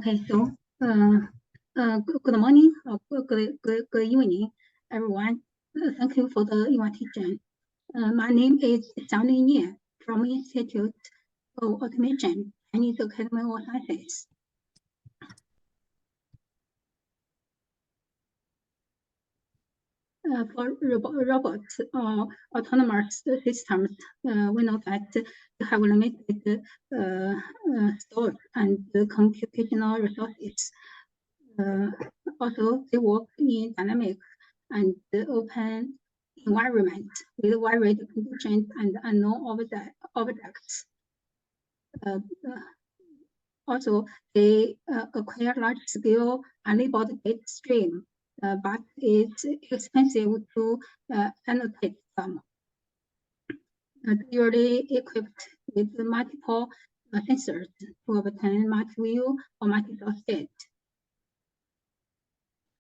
Okay, so good morning or good evening, everyone. Thank you for the invitation. My name is Xiangli Nie from Institute of Automation, Chinese Academy of Sciences. For robots or autonomous systems, we know that they have limited storage and computational resources. Also, they work in dynamic and open environment with varied conditions and unknown objects. Also, they acquire large-scale unlabeled data stream, but it's expensive to annotate them. Usually equipped with multiple sensors to obtain multi-view or multi-dot state.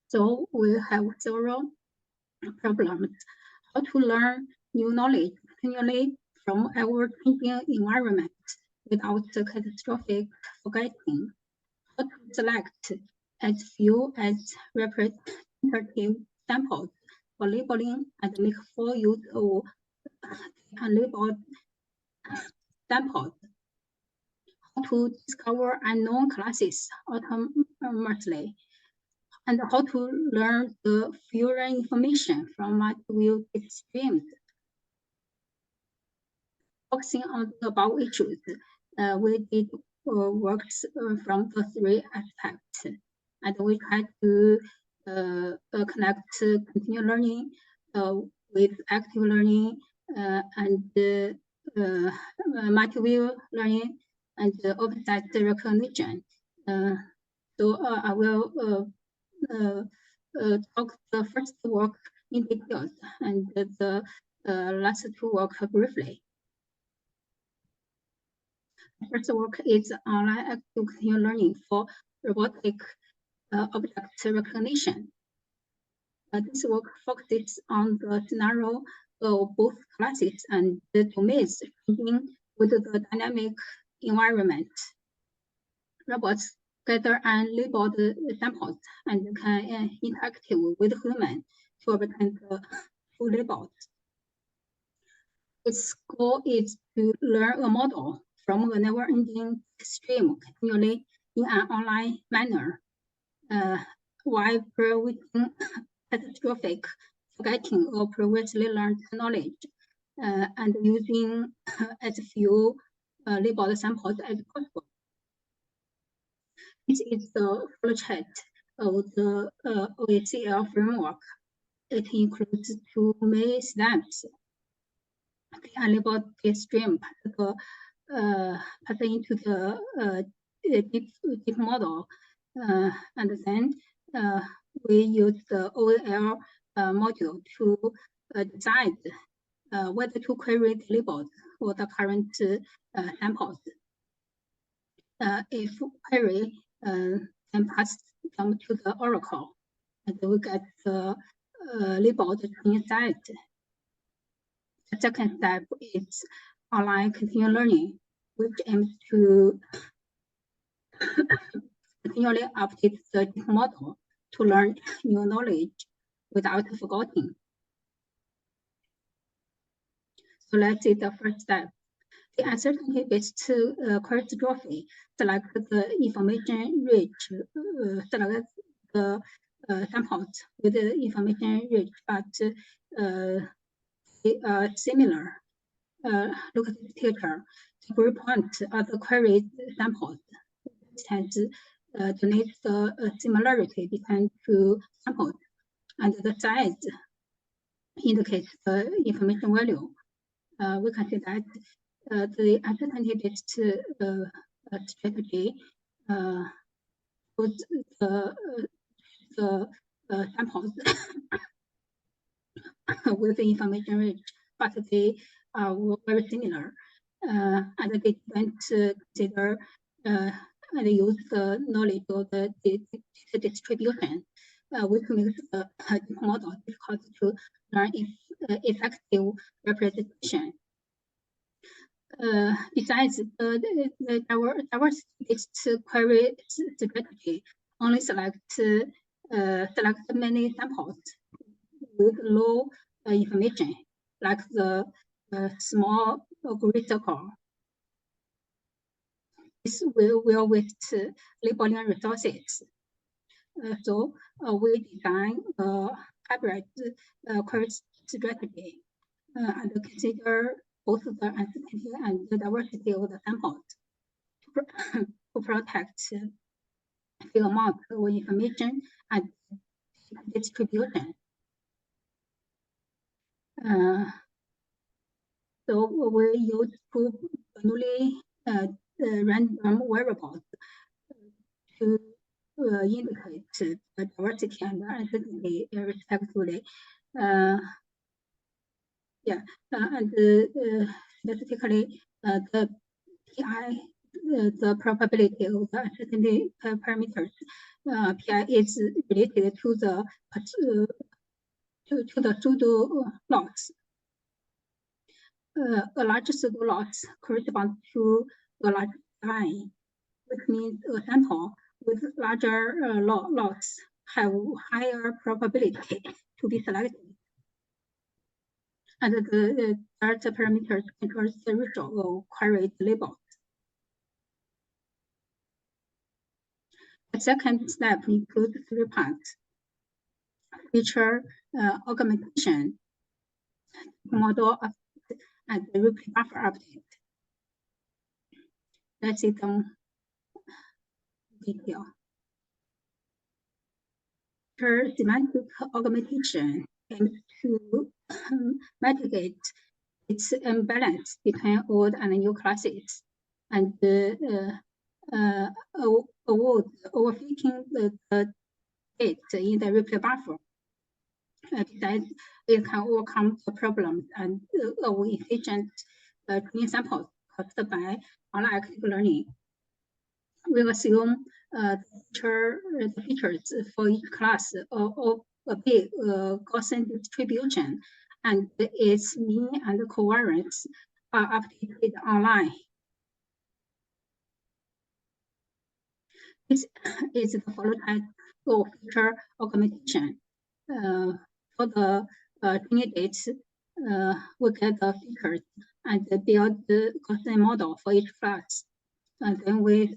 So we have several problems. How to learn new knowledge continually from our changing environment without catastrophic forgetting. How to select as few as representative samples for labeling and make full use of unlabeled samples. How to discover unknown classes autonomously. And how to learn the fewer information from multi-view data streams. Focusing on the above issues, we did works from the three aspects, and we tried to connect continual learning with active learning and multi-view learning and open-site recognition. So I will talk the first work in details and the last two work briefly. The first work is online active continual learning for robotic object recognition. This work focuses on the scenario of both classes and the domains changing with the dynamic environment. Robots gather unlabeled samples and can interact with humans to obtain the full labels. Its goal is to learn a model from a never-ending stream continually in an online manner, while preventing catastrophic forgetting of previously learned knowledge, and using as few labeled samples as possible. This is the flowchart of the OACL framework. It includes two main steps. The unlabeled data stream pass into the deep model, and then we use the OAL module to decide whether to query the labels for the current samples. If query, then pass them to the oracle, and we get the labeled inside. The second step is online continual learning, which aims to continually update the model to learn new knowledge without forgetting. So let's see the first step. The uncertainty-based catastrophe select the information rich, select the samples with the information rich, but similar. Look at this picture. The gray points are the queried samples. And denotes the similarity between two samples, and the size indicates the information value. We can see that the uncertainty-based strategy puts the samples with the information rich, but they are very similar, and they don't consider and use the knowledge of the distribution, which makes the model difficult to learn effective representation. Besides, the diversity-based query strategy only select many samples with low information, like the small gray circle. This will waste labeling resources. So we design a hybrid query strategy and consider both the uncertainty and the diversity of the samples to protect the amount of information and distribution. So we use two newly random variables to indicate the diversity and uncertainty respectively. And specifically, the PI, the probability of the uncertainty parameters, PI is related to the pseudo loss. A large pseudo loss corresponds to a large PI, which means a sample with larger loss have higher probability to be selected. And the data parameters controls the ratio of queried labels. The second step includes 3 parts: feature augmentation, model update, and the replay buffer update. Let's see some detail. For semantic augmentation aims to mitigate its imbalance between old and new classes and avoid overfitting the data in the replay buffer. Besides, it can overcome the problems and of efficient training samples caused by online active learning. We assume the features for each class of a big Gaussian distribution, and its mean and covariance are updated online. This is the following type of feature augmentation. For the candidates, we get the features and build the Gaussian model for each class. And then we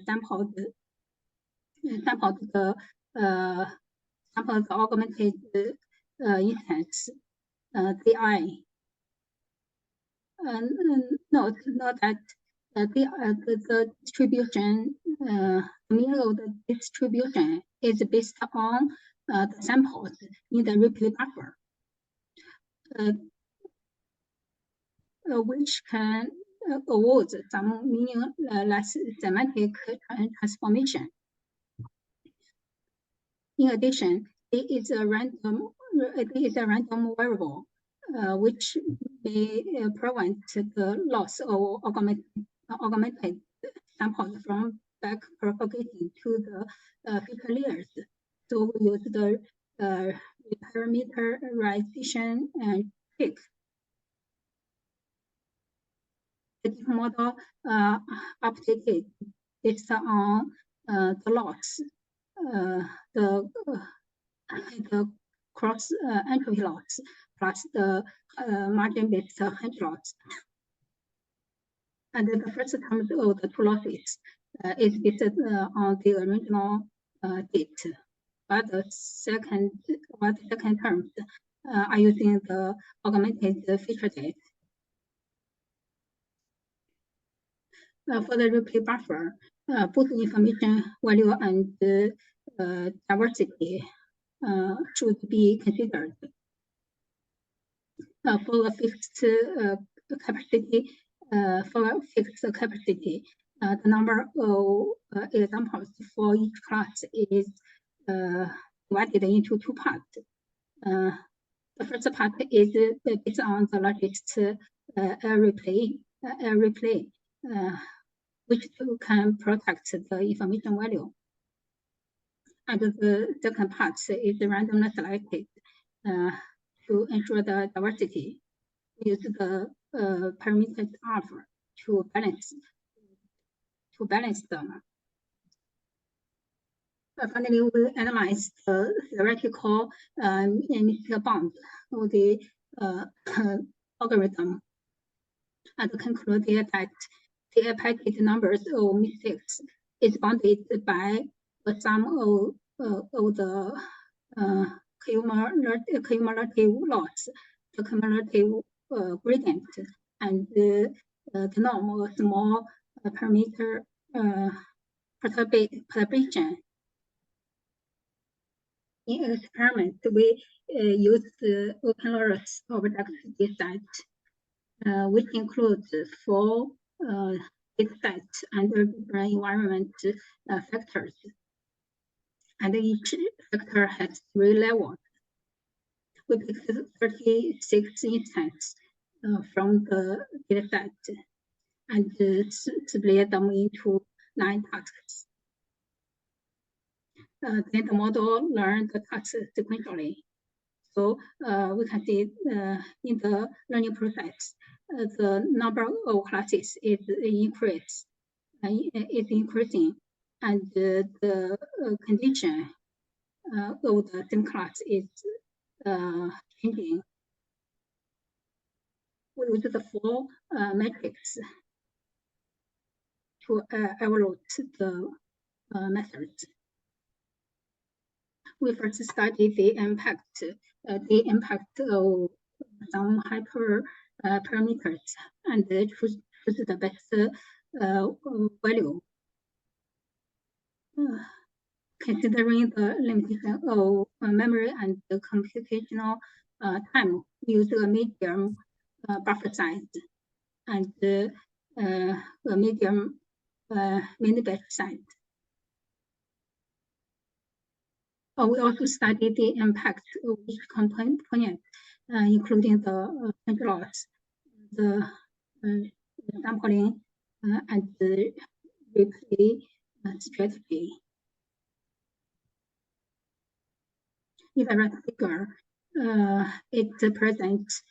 sample the augmented instance DI. Note that the distribution, mean of the distribution is based on the samples in the replay buffer, which can avoid some meaningless semantic transformation. In addition, it is a random variable, which may prevent the loss of augmented samples from back propagating to the feature layers. So we use the parameterization trick. The deep model updated based on the loss, the cross entropy loss plus the margin-based hedge loss. And the first term of the two losses is based on the original date, but the second terms are using the augmented feature date. For the replay buffer, both information value and diversity should be considered. For a fixed capacity, the number of examples for each class is divided into 2 parts. The first part is based on the largest replay, which can protect the information value. And the second part is randomly selected to ensure the diversity. We use the parameter alpha to balance them. Finally, we analyze the theoretical mystical bound of the algorithm and concluded that the packet numbers of mistakes is bounded by the sum of the cumulative loss, the cumulative gradient, and the norm of small parameter perturbation. In experiment, we used the open-source object dataset, which includes 4 datasets under different environment factors, and each factor has 3 levels. We picked 36 instances from the dataset and split them into 9 tasks. Then the model learned the tasks sequentially. So we can see in the learning process, the number of classes is increasing, and the condition of the same class is changing. We use the 4 metrics to evaluate the methods. We first studied the impact of some hyperparameters and choose the best value. Considering the limitation of memory and the computational time, we use a medium buffer size and a medium mini batch size. We also studied the impact of each component, including the point loss, the sampling, and the replay strategy. In the right figure, it presents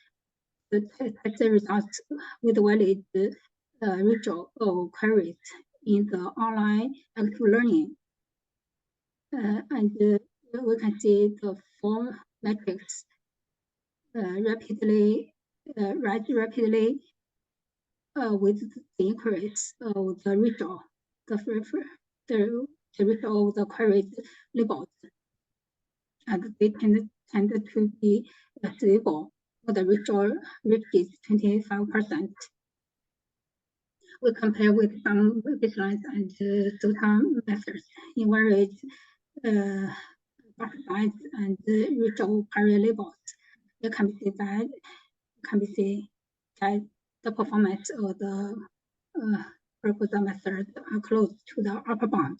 the test results with valid ratio of queries in the online active learning. And we can see the 4 metrics rise rapidly with the increase of the ratio, the ratio of the queries labeled, and they tend to be stable. The ratio reaches 25%. We compare with some baselines and total methods in various buffer size and ratio query labels. You can see that the performance of the proposed method are close to the upper bound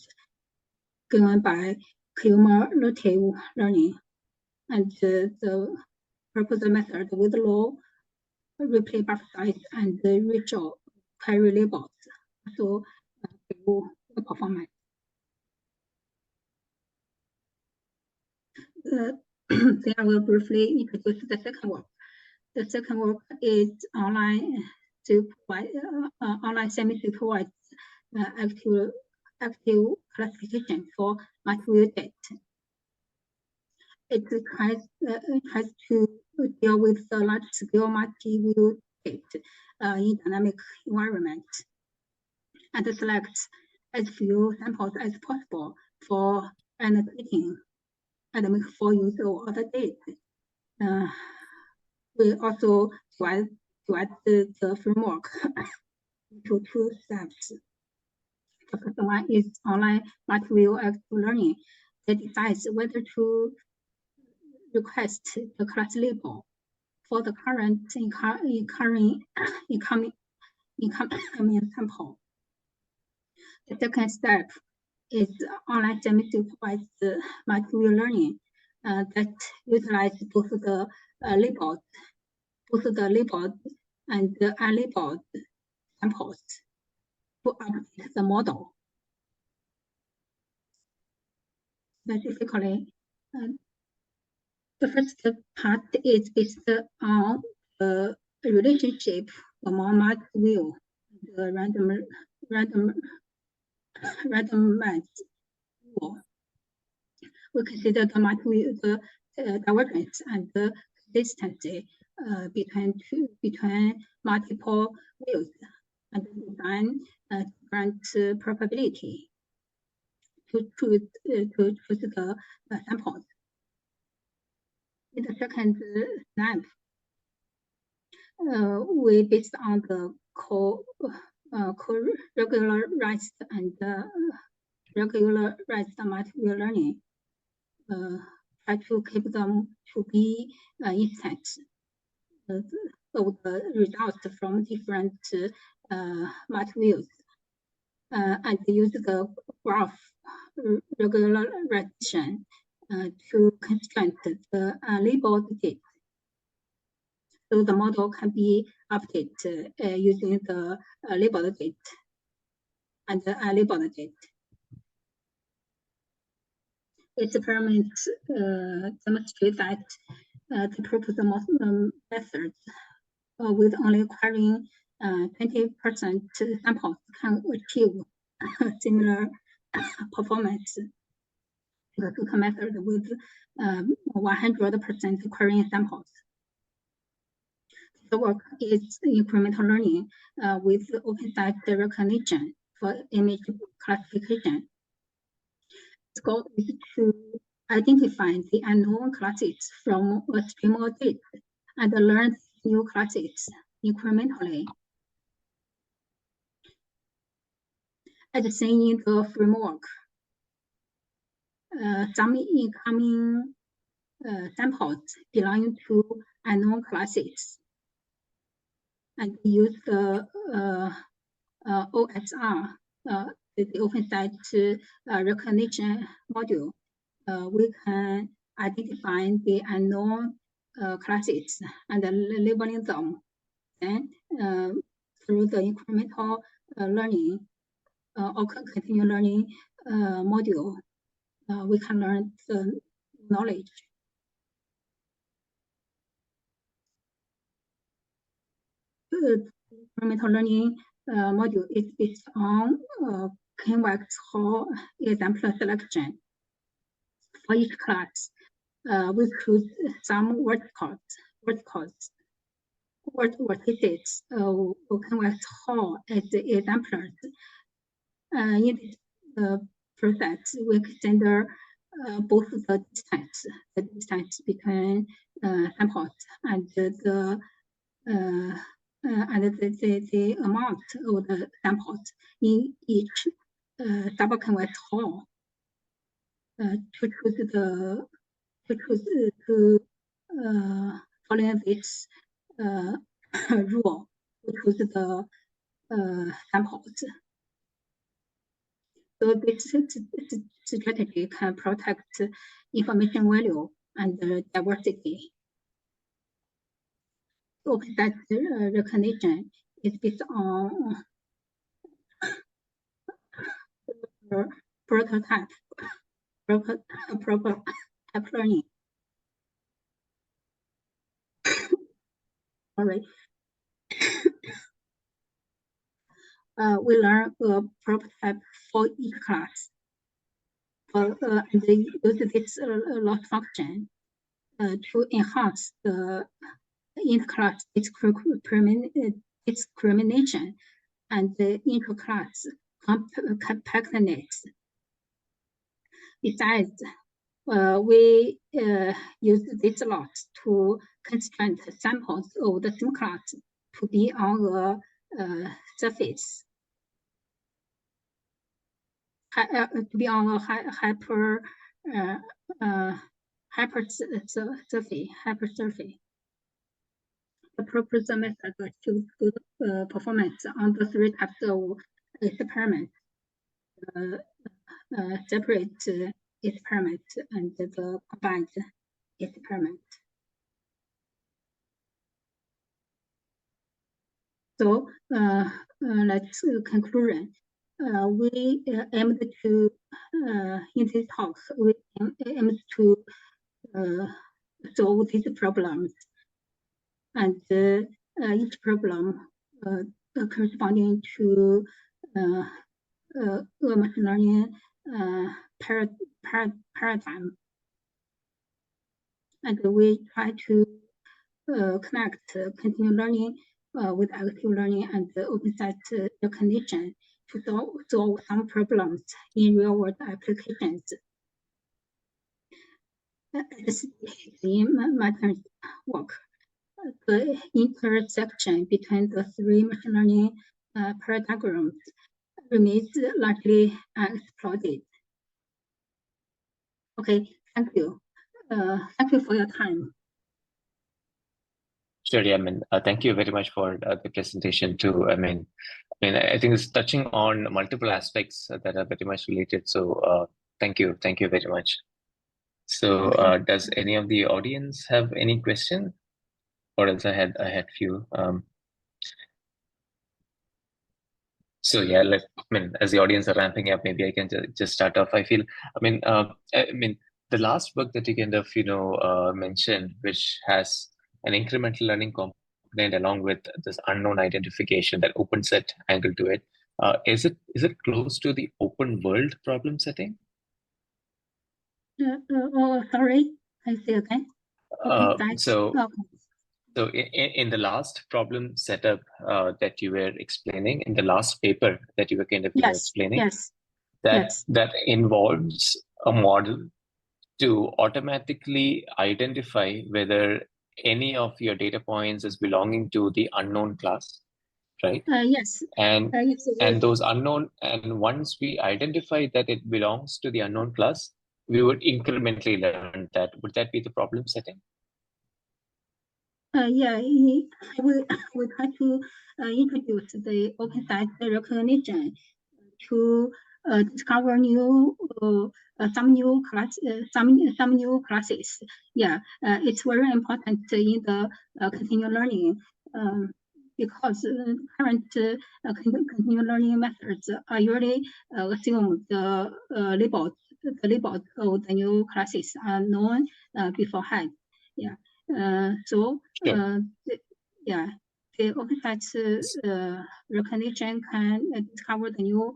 given by cumulative learning, and the proposed method with low replay buffer size and the ratio query labels also give the performance. Then I will briefly introduce the second work. The second work is online semi-supervised active classification for multi-view data. It tries to deal with the large-scale multi-view data in dynamic environment, and selects as few samples as possible for annotating and make full use of other data. We also divide the framework into 2 steps. The first one is online multi-view active learning that decides whether to request the class label for the current incoming sample. The second step is online semi-supervised multi-view learning that utilizes both the labeled and the unlabeled samples to update the model. Specifically, the first part is based on the relationship among multi-view the randomized rule. We consider the divergence and the consistency between multiple views and design different probability to choose the samples. In the second step, we based on the co-regularized and regularized multi-view learning. Try to keep them to be instant of the results from different multi-views, and use the graph regularization to constrain the labeled data. So the model can be updated using the labeled data and the unlabeled data. Experiments demonstrate that the proposed methods with only acquiring 20% samples can achieve similar performance to the total method with 100% acquiring samples. The work is incremental learning with open-site recognition for image classification. The goal is to identify the unknown classes from a stream of data and learn new classes incrementally. As seen in the framework, some incoming samples belong to unknown classes and use the OSR, the open-site recognition module. We can identify the unknown classes and labeling them. Then, through the incremental learning or continual learning module, we can learn the knowledge. The incremental learning module is based on convex Hall example selection. For each class, we choose some vertices of convex Hall as the exemplars. In this process, we consider both the distance between samples and the amount of the samples in each subconvex Hall following this rule to choose the samples. So this strategy can protect information value and diversity. Open-site recognition is based on prototype learning. Sorry. We learn a prototype for each class. And use this loss function to enhance the inter-class discrimination and the inter-class compactness. Besides, we use this loss to constrain samples of the same class to be on a surface, to be on a hypersurface. The proposed method achieves good performance on the three types of experiments: separate experiment and the combined experiment. So let's conclusion. We aimed to in this talk we aimed to solve these problems, and each problem corresponding to machine learning paradigm. And we try to connect continual learning with active learning and open-site recognition to solve some problems in real-world applications. In Martin's work, the intersection between the three machine learning paradigms remains largely unexplored. Okay, thank you. Thank you for your time. Sure, yeah, thank you very much for the presentation too. I think it's touching on multiple aspects that are very much related. So thank you very much. So Okay. Does any of the audience have any question? Or else I had few. So yeah, as the audience are ramping up, maybe I can just start off. I feel, the last book that you kind of mentioned, which has an incremental learning component along with this unknown identification, that open set angle to it. Is it close to the open world problem setting? Sorry, I say again. So in the last problem setup that you were explaining, in the last paper that you were kind of explaining, that involves a model to automatically identify whether any of your data points is belonging to the unknown class, right? Yes. And yes, and those unknown, and once we identify that it belongs to the unknown class, we would incrementally learn that. Would that be the problem setting? Yeah, we try to introduce the open-site recognition to discover new some new classes. Yeah, it's very important in the continual learning because current continual learning methods are usually assume the labels of the new classes are known beforehand. Yeah. So the open-site recognition can discover the new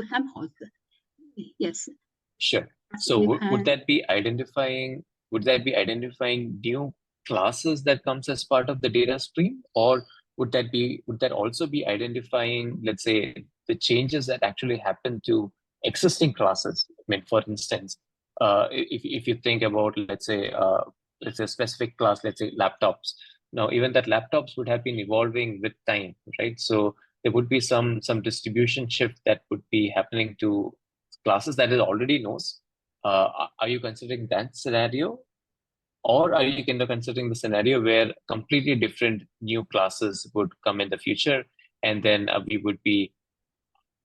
samples. Yes. Sure. So would that be identifying new classes that comes as part of the data stream, or would that also be identifying, let's say, the changes that actually happen to existing classes? For instance, if you think about, let's say a specific class, let's say laptops. Now, even that laptops would have been evolving with time, right? So there would be some distribution shift that would be happening to classes that it already knows. Are you considering that scenario? Or are you kind of considering the scenario where completely different new classes would come in the future, and then we would be,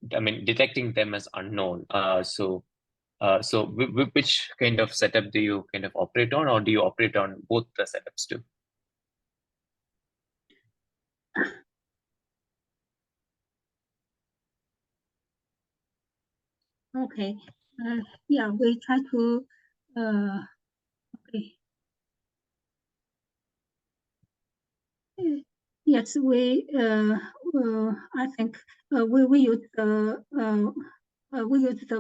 detecting them as unknown? So which kind of setup do you kind of operate on, or do you operate on both the setups too? Okay. Yeah, we try to. Okay. Yes, I think we use the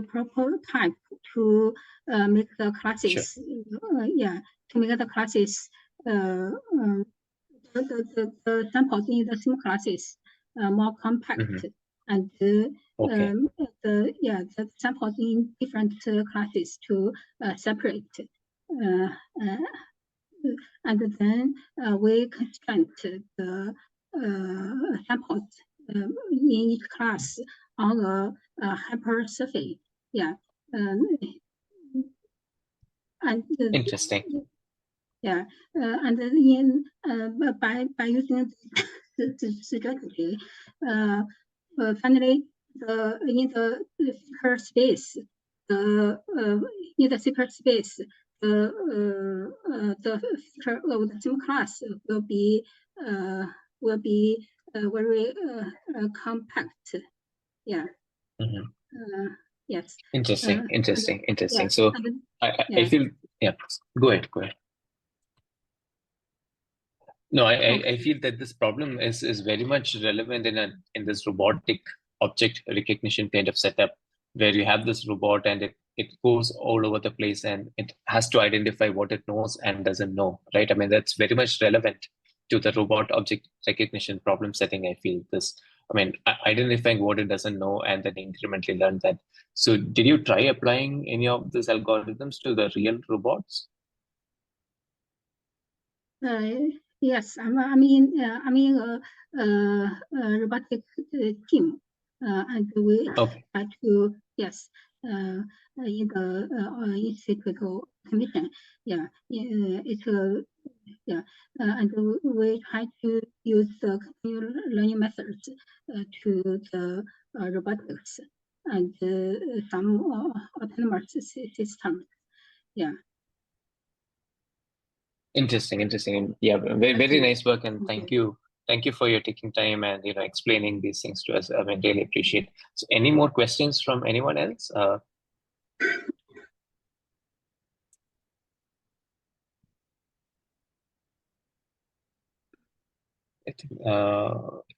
proper type to make the classes. Sure. To make the classes the samples in the same classes more compact, and the samples in different classes to separate. And then we constrain the samples in each class on a hypersurface. Yeah. And interesting. Yeah, and in by using the strategy, finally, in the secret space, the secret feature of the same class will be very compact. Yeah. Yes. Interesting. Yeah, so I feel, yeah. Go ahead. No, I feel that this problem is very much relevant in this robotic object recognition kind of setup, where you have this robot and it goes all over the place and it has to identify what it knows and doesn't know, right? I mean, that's very much relevant to the robot object recognition problem setting. I feel this, I mean, identifying what it doesn't know and then incrementally learn that. So did you try applying any of these algorithms to the real robots? Yes, I'm in a robotic team, and we try to, yes, in the institute commission. Yeah, it's and we try to use the continual learning methods to the robotics and some autonomous systems. Yeah. Interesting. Yeah, very nice work, and thank you for your taking time and explaining these things to us. I mean, really appreciate. So, any more questions from anyone else?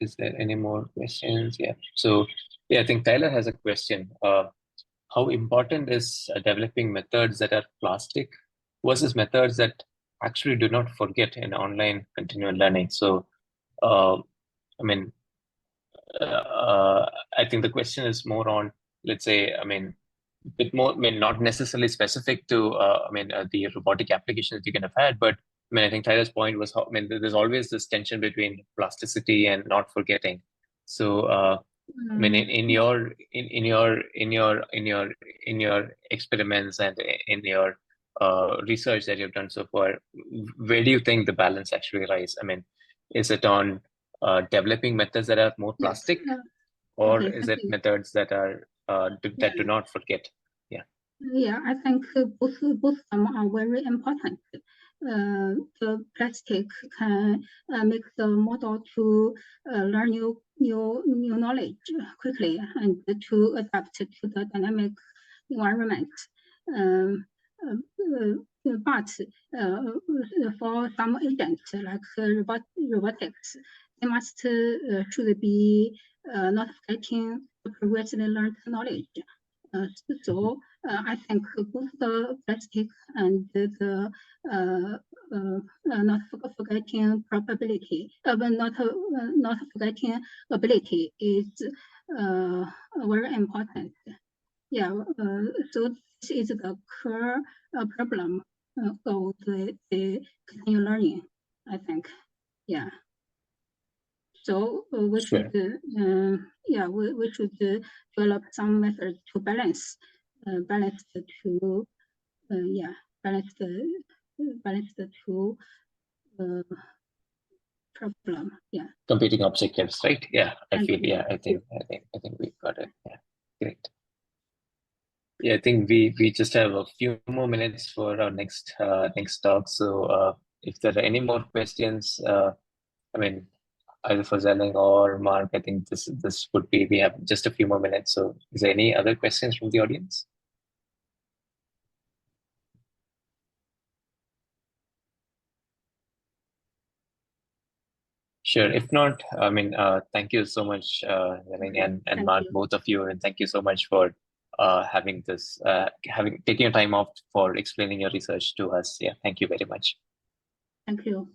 Is there any more questions? Yeah. So, yeah, I think Tyler has a question. How important is developing methods that are plastic versus methods that actually do not forget in online continual learning? So, I mean, I think the question is more on, let's say, I mean, bit more, I mean, not necessarily specific to, the robotic applications you can have had, but I mean, I think Tyler's point was, I mean, there's always this tension between plasticity and not forgetting. So, I mean, in your experiments and in your research that you've done so far, where do you think the balance actually lies? I mean, is it on developing methods that are more plastic, or is it methods that are that do not forget? Yeah, I think both of them are very important. The plastic can make the model to learn new knowledge quickly and to adapt to the dynamic environment. But for some agents like robotics, they must should be not forgetting the previously learned knowledge. So I think both the plastic and the not forgetting probability, not forgetting ability is very important. Yeah, so this is the core problem of the continual learning, I think. Yeah. So we should, we should develop some methods to balance the two, balance the two problem. Yeah. Competing objectives, right? Yeah, I feel. Yeah, I think we got it. Yeah, great. Yeah, I think we just have a few more minutes for our next talk. So if there are any more questions, I mean, either for Zelling or Mark, I think this would be, we have just a few more minutes. So is there any other questions from the audience? Sure. If not, I mean, thank you so much, Zelling and Mark, both of you, and thank you so much for taking your time off for explaining your research to us. Yeah, thank you very much. Thank you.